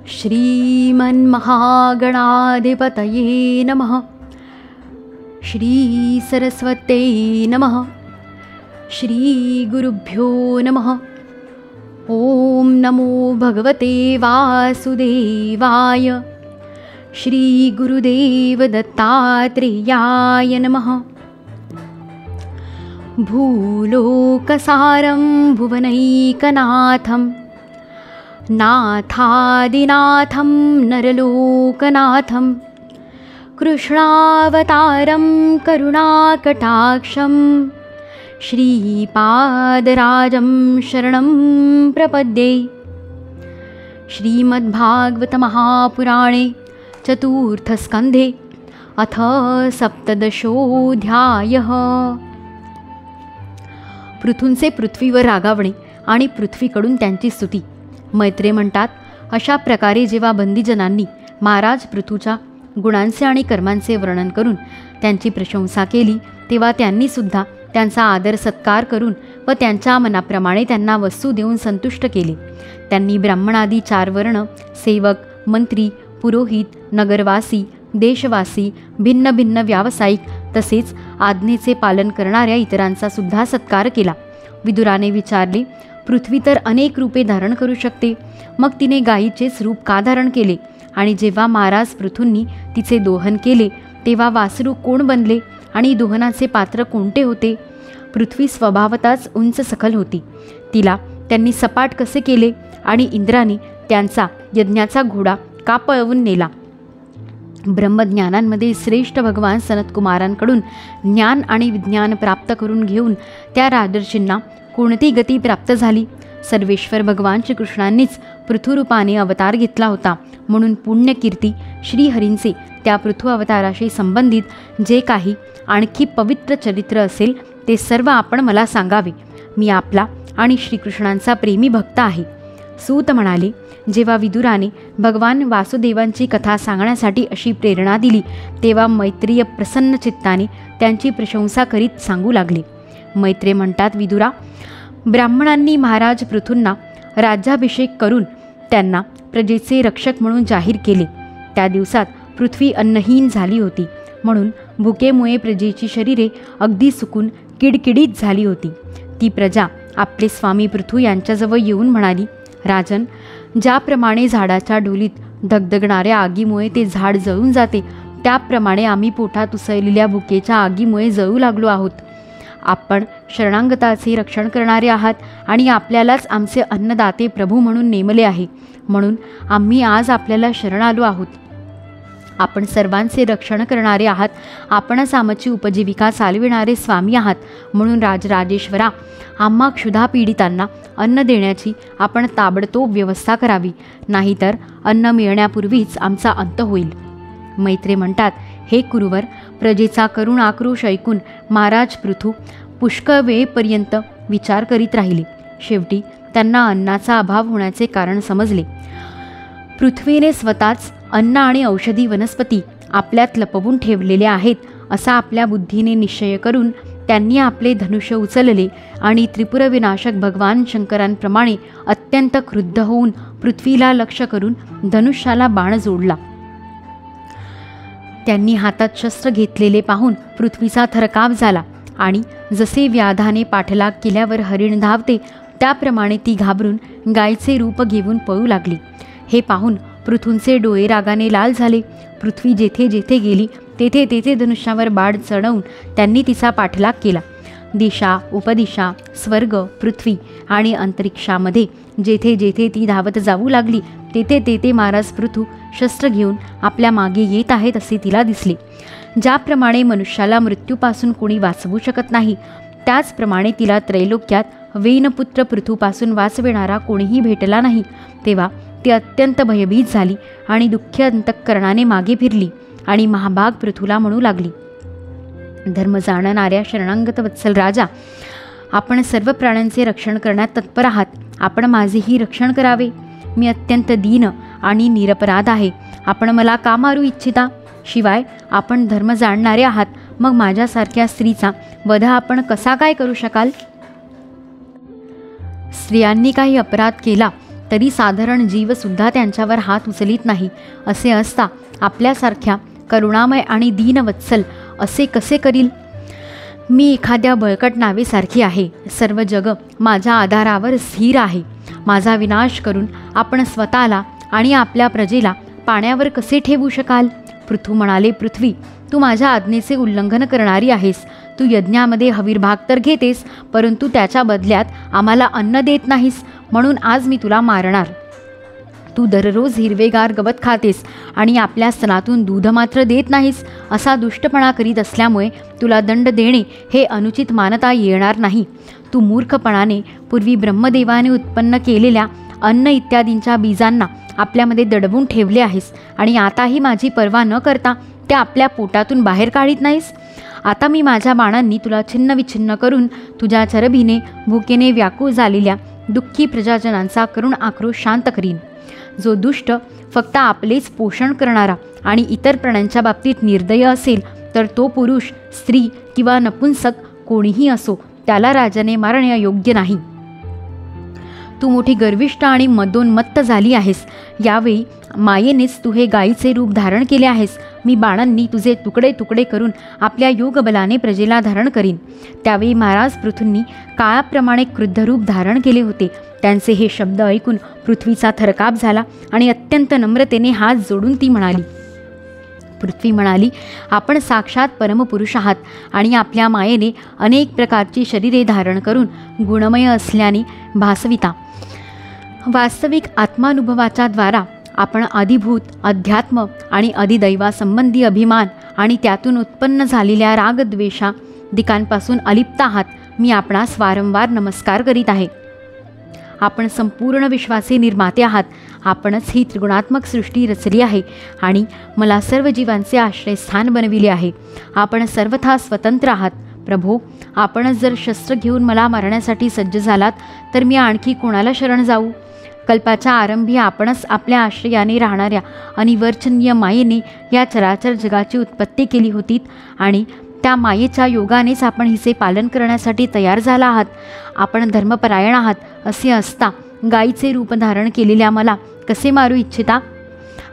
श्रीमन्महागणाधिपतये नमः। श्रीसरस्वत्यै नमः। श्रीगुरुभ्यो नमः। ॐ नमो भगवते वासुदेवाय। श्रीगुरुदेवदत्तात्रेयाय नमः। भूलोकसारं भुवनैकनाथं नाथादिनाथं नरलोकनाथं कृष्णावतारं करुणाकटाक्षं श्रीपादराजं शरणं प्रपद्ये। श्रीमद्भागवतमहापुराणे चतुर्थस्कन्धे अथ सप्तदशोऽध्यायः। पृथूंचे पृथ्वीवर रागावणे आणि पृथ्वीकडून त्यांची स्तुती। मैत्रेय म्हणतात, अशा प्रकारे जेव्हा बंदीजनांनी महाराज पृथूच्या गुणांचे आणि कर्मांचे वर्णन करून त्यांची प्रशंसा केली, तेव्हा त्यांनी सुद्धा त्यांचा आदर सत्कार करून व त्यांच्या मनाप्रमाणे त्यांना वस्तू देऊन संतुष्ट केले। त्यांनी ब्राह्मणादी 4 वर्ण, सेवक, मंत्री, पुरोहित, नगरवासी, देशवासी, भिन्न भिन्न व्यावसायिक तसेच आज्ञेचे पालन करणाऱ्या इतरांचा सुद्धा सत्कार केला। विदुराने विचारले, पृथ्वी तर अनेक रूपे धारण करू शकते, मग तिने गायीचेच रूप का धारण केले? आणि जेव्हा महाराज पृथूंनी तिचे दोहन केले तेव्हा वासरू कोण बनले आणि दोहनाचे पात्र कोणते होते? पृथ्वी स्वभावताच उंच सखल होती, तिला त्यांनी सपाट कसे केले? आणि इंद्राने त्यांचा यज्ञाचा घोडा का पळवून नेला? ब्रह्मज्ञानांमध्ये श्रेष्ठ भगवान सनतकुमारांकडून ज्ञान आणि विज्ञान प्राप्त करून घेऊन त्या राजर्षींना कोणती गती प्राप्त झाली? सर्वेश्वर भगवान श्रीकृष्णांनीच पृथुरूपाने अवतार घेतला होता, म्हणून पुण्यकीर्ती श्रीहरींचे त्या पृथु अवताराशी संबंधित जे काही आणखी पवित्र चरित्र असेल ते सर्व आपण मला सांगावे। मी आपला आणि श्रीकृष्णांचा प्रेमी भक्त आहे। सूत म्हणाले, जेव्हा विदुराने भगवान वासुदेवांची कथा सांगण्यासाठी अशी प्रेरणा दिली तेव्हा मैत्रेय प्रसन्न चित्ताने त्यांची प्रशंसा करीत सांगू लागले। मैत्रेय म्हणतात, विदुरा, ब्राह्मणांनी महाराज पृथूंना राज्याभिषेक करून त्यांना प्रजेचे रक्षक म्हणून जाहीर केले। त्या दिवसात पृथ्वी अन्नहीन झाली होती, म्हणून भुकेमुळे प्रजेची शरीरे अगदी सुकून किडकिडीत झाली होती। ती प्रजा आपले स्वामी पृथू यांच्याजवळ येऊन म्हणाली, राजन, ज्याप्रमाणे झाडाच्या ढोलीत धगधगणाऱ्या आगीमुळे ते झाड जळून जाते, त्याप्रमाणे आम्ही पोटात उसळलेल्या भुकेच्या आगीमुळे जळू लागलो आहोत। आपण शरणागताचे रक्षण करणारे आहात आणि आपल्यालाच आमचे अन्नदाते प्रभू म्हणून नेमले आहे, म्हणून आम्ही आज आपल्याला शरण आलो आहोत। आपण सर्वांचे रक्षण करणारे आहात, आपणच आमची उपजीविका चालविणारे स्वामी आहात, म्हणून राजराजेश्वरा, आम्हा क्षुधा पीडितांना अन्न देण्याची आपण ताबडतोब व्यवस्था करावी, नाहीतर अन्न मिळण्यापूर्वीच आमचा अंत होईल। मैत्रेय म्हणतात, हे कुरुवर, प्रजेचा करुण आक्रोश ऐकून महाराज पृथू पुष्कळ वेळेपर्यंत विचार करीत राहिले। शेवटी त्यांना अन्नाचा अभाव होण्याचे कारण समजले। पृथ्वीने स्वतःच अन्न आणि औषधी वनस्पती आपल्यात लपवून ठेवलेल्या आहेत असा आपल्या बुद्धीने निश्चय करून त्यांनी आपले धनुष्य उचलले आणि त्रिपुरविनाशक भगवान शंकरांप्रमाणे अत्यंत क्रुद्ध होऊन पृथ्वीला लक्ष्य करून धनुष्याला बाण जोडला। त्यांनी हातात शस्त्र घेतलेले पाहून पृथ्वीचा थरकाप झाला आणि जसे व्याधाने पाठलाग केल्यावर हरिण धावते त्याप्रमाणे ती घाबरून गायीचे रूप घेऊन पळू लागली। हे पाहून पृथूंचे डोळे रागाने लाल झाले। पृथ्वी जेथे जेथे गेली तेथे तेथे धनुष्यावर बाण चढवून त्यांनी तिचा पाठलाग केला। दिशा, उपदिशा, स्वर्ग, पृथ्वी आणि अंतरिक्षामध्ये जेथे जेथे ती धावत जाऊ लागली तेथे तेथे महाराज पृथू शस्त्र घेऊन आपल्या मागे येत आहेत असे तिला दिसले। ज्याप्रमाणे मनुष्याला मृत्यूपासून कोणी वाचवू शकत नाही, त्याचप्रमाणे तिला त्रैलोक्यात वेनपुत्र पृथूपासून वाचविणारा कोणीही भेटला नाही। तेव्हा ती अत्यंत भयभीत झाली आणि दुःखी अंतःकरणाने मागे फिरली आणि महाभाग पृथूला म्हणू लागली, धर्म जाणणाऱ्या शरणागत वत्सल राजा, आपण सर्व प्राण्यांचे रक्षण करण्यात तत्पर आहात, आपण माझेही रक्षण करावे। मी अत्यंत दीन आणि निरपराध आहे, आपण मला का मारू इच्छिता? शिवाय आपण धर्म जाणणारे आहात, मग माझ्यासारख्या स्त्रीचा वध आपण कसा काय करू शकाल? स्त्रियांनी काही अपराध केला तरी साधारण जीवसुद्धा त्यांच्यावर हात उचलीत नाही. असे असता आपल्यासारख्या करुणामय आणि दीनवत्सल असे कसे करील? मी एखाद्या बळकट नावेसारखी आहे. सर्व जग माझ्या आधारावर स्थिर आहे. माझा विनाश करून आपण स्वतःला आणि आपल्या प्रजेला पाण्यावर कसे ठेवू शकाल? पृथू म्हणाले, पृथ्वी, तू माझ्या आज्ञेचे उल्लंघन करणारी आहेस. तू यज्ञामध्ये हविर्भाग तर घेतेस, परंतु त्याच्या बदल्यात आम्हाला अन्न देत नाहीस, म्हणून आज मी तुला मारणार. तू दररोज हिरवेगार गवत खातेस आणि आपल्या स्तनातून दूध मात्र देत नाहीस. असा दुष्टपणा करीत असल्यामुळे तुला दंड देणे हे अनुचित मानता येणार नाही. तू मूर्खपणाने पूर्वी ब्रह्मदेवाने उत्पन्न केलेल्या अन्न इत्यादींच्या बीजांना आपल्यामध्ये दडवून ठेवले आहेस आणि आताही माझी पर्वा न करता त्या आपल्या पोटातून बाहेर काढीत नाहीस. आता मी माझ्या बाणांनी तुला छिन्नविच्छिन्न करून तुझ्या चरबीने भुकेने व्याकुळ झालेल्या दुःखी प्रजाजनांचा करुण आक्रोश शांत करीन. जो दुष्ट फक्त आपलेच पोषण करणारा आणि इतर प्राण्यांच्या बाबतीत निर्दय असेल, तर तो पुरुष, स्त्री किंवा नपुंसक कोणीही असो, त्याला राजाने मारणे योग्य नाही. तू मोठी गर्विष्ठ आणि मदोन्मत्त झाली आहेस. यावेळी मायेनेच तू हे गायीचे रूप धारण केले आहेस. मी बाणांनी तुझे तुकडे तुकडे करून आपल्या योगबलाने प्रजेला धारण करीन. त्यावेळी महाराज पृथूंनी काळाप्रमाणे क्रुद्ध रूप धारण केले होते. त्यांचे हे शब्द ऐकून पृथ्वीचा थरकाप झाला आणि अत्यंत नम्रतेने हात जोडून ती म्हणाली. पृथ्वी म्हणाली, आपण साक्षात परमपुरुष आहात आणि आपल्या मायेने अनेक प्रकारची शरीरे धारण करून गुणमय असल्याने भासविता. वास्तविक आत्मानुभवाच्या द्वारा आपण अधिभूत, अध्यात्म आणि अधिदैवासंबंधी अभिमान आणि त्यातून उत्पन्न झालेल्या रागद्वेषादिकांपासून अलिप्त आहात. मी आपणास वारंवार नमस्कार करीत आहे. आपण संपूर्ण विश्वाचे निर्माते आहात. आपणच ही त्रिगुणात्मक सृष्टी रचली आहे आणि मला सर्व जीवांचे आश्रयस्थान बनविले आहे. आपण सर्वथा स्वतंत्र आहात. प्रभो, आपणच जर शस्त्र घेऊन मला मारण्यासाठी सज्ज झालात, तर मी आणखी कोणाला शरण जाऊ? कल्पाच्या आरंभी आपणच आपल्या आश्रयाने राहणाऱ्या अनिवर्चनीय मायेने या चराचर जगाची उत्पत्ती केली होती आणि त्या मायेच्या योगानेच आपण हिचे पालन करण्यासाठी तयार झाला आहात. आपण धर्मपरायण आहात. असे असता गायीचे रूप धारण केलेल्या मला कसे मारू इच्छिता?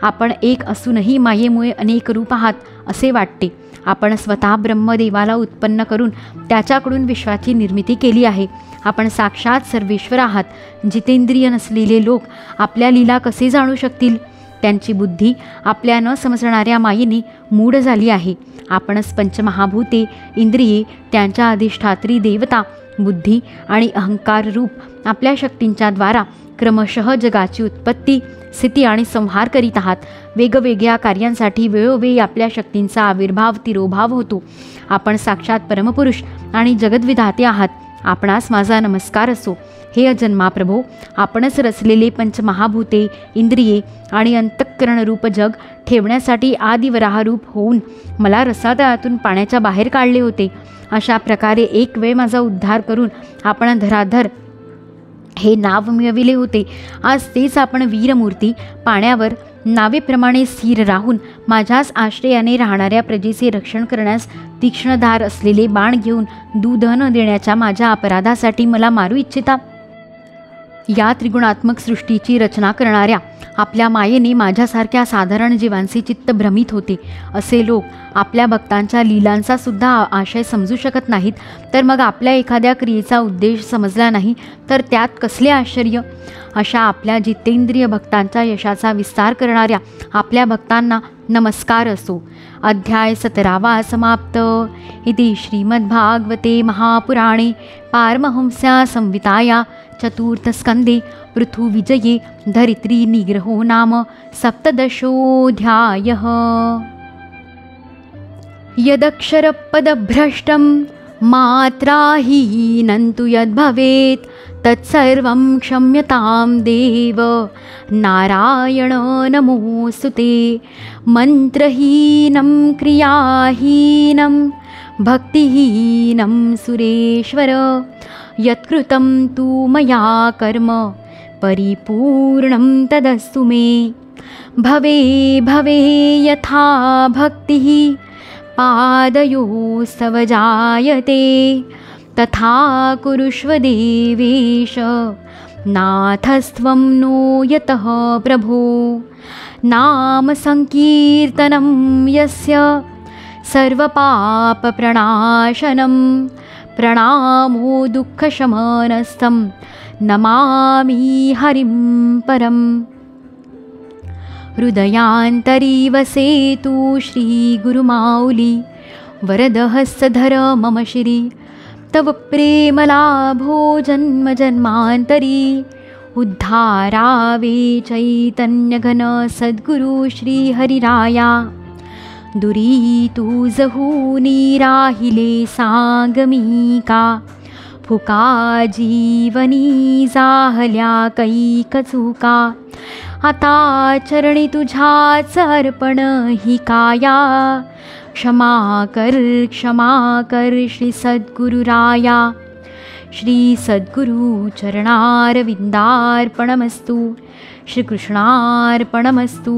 आपण एक असूनही मायेमुळे अनेक रूप आहात असे वाटते. आपण स्वतः ब्रह्मदेवाला उत्पन्न करून त्याच्याकडून विश्वाची निर्मिती केली आहे. आपण साक्षात सर्वेश्वर आहात. जितेंद्रिय नसलेले लोक आपल्या लीला कसे जाणू शकतील? त्यांची बुद्धी आपल्या न समजणाऱ्या मायेने मूढ झाली आहे. आपणच पंचमहाभूते, इंद्रिये, त्यांच्या अधिष्ठात्री देवता, बुद्धी आणि अहंकार रूप आपल्या शक्तींच्या द्वारा क्रमशः जगाची उत्पत्ती, स्थिती आणि संहार करीत आहात. वेगवेगळ्या कार्यांसाठी वेळोवेळी आपल्या शक्तींचा आविर्भाव तिरोभाव होतो. आपण साक्षात परमपुरुष आणि जगद्विधाते आहात. आपणास माझा नमस्कार असो. हे अजन्मा प्रभो, आपणच रचलेले पंचमहाभूते, इंद्रिये आणि अंतःकरणरूप जग ठेवण्यासाठी आदिवराहरूप होऊन मला रसातळातून पाण्याच्या बाहेर काढले होते. अशा प्रकारे एक वेळ माझा उद्धार करून आपण धराधर हे नाव मिळविले होते. आज तेच आपण वीरमूर्ती पाण्यावर नावेप्रमाणे स्थिर राहून माझ्याच आश्रयाने राहणाऱ्या प्रजेचे रक्षण करण्यास तीक्ष्णधार असलेले बाण घेऊन दूध न देण्याच्या माझ्या अपराधासाठी मला मारू इच्छिता. या त्रिगुणात्मक सृष्टीची रचना करणाऱ्या आपल्या मायेने माझ्यासारख्या साधारण जीवांचे चित्त भ्रमित होते. असे लोक आपल्या भक्तांच्या लीलांचा सुद्धा आशय समजू शकत नाहीत, तर मग आपल्या एखाद्या क्रियेचा उद्देश समजला नाही तर त्यात कसले आश्चर्य. अशा आपल्या जितेंद्रिय भक्तांच्या यशाचा विस्तार करणाऱ्या आपल्या भक्तांना नमस्कार असो. अध्याय 17 समाप्त. इति श्रीमद्भागवते महापुराणे पारमहंस्या संहिताया चतुर्थस्कंदे पृथुविजये धरित्री निग्रहो नाम सप्तदशोऽध्यायः. यदक्षरपदभ्रष्टं मात्राहीनं तु यद्भवेत् तत्सर्वं क्षम्यतां देव. नारायण नमोऽस्तुते. मन्त्रहीनं क्रियाहीनं भक्तिहीनं सुरेश्वर. यत्कृतं तु मया कर्म परिपूर्णं तदस्तु मे. भवे भवे यथा भक्तिः पादयोस्तव जायते तथा कुरुष्व देवेश. नाथस्त्वं नो यतः प्रभो नाम संकीर्तनं यस्य सर्वपापप्रणाशनं प्रणामो दुःखशमनस्तं नमामि हरिं परम्। हृदयान्तरी वसेतु श्रीगुरुमाऊली वरदहस्तधर मम श्री तव प्रेमलाभो जन्म जन्मान्तरी उद्धारावे चैतन्यघन सद्गुरु श्रीहरिराया दुरीतु जहूनी राहिले सांगमिका फुका जीवनी जाहल्या कैकचुका आता चरणी तुझ्याच अर्पण ही काया क्षमा कर श्री सद्गुरुराया श्री सद्गुरु चरणारविंदार्पणमस्तु श्रीकृष्णार्पणमस्तु।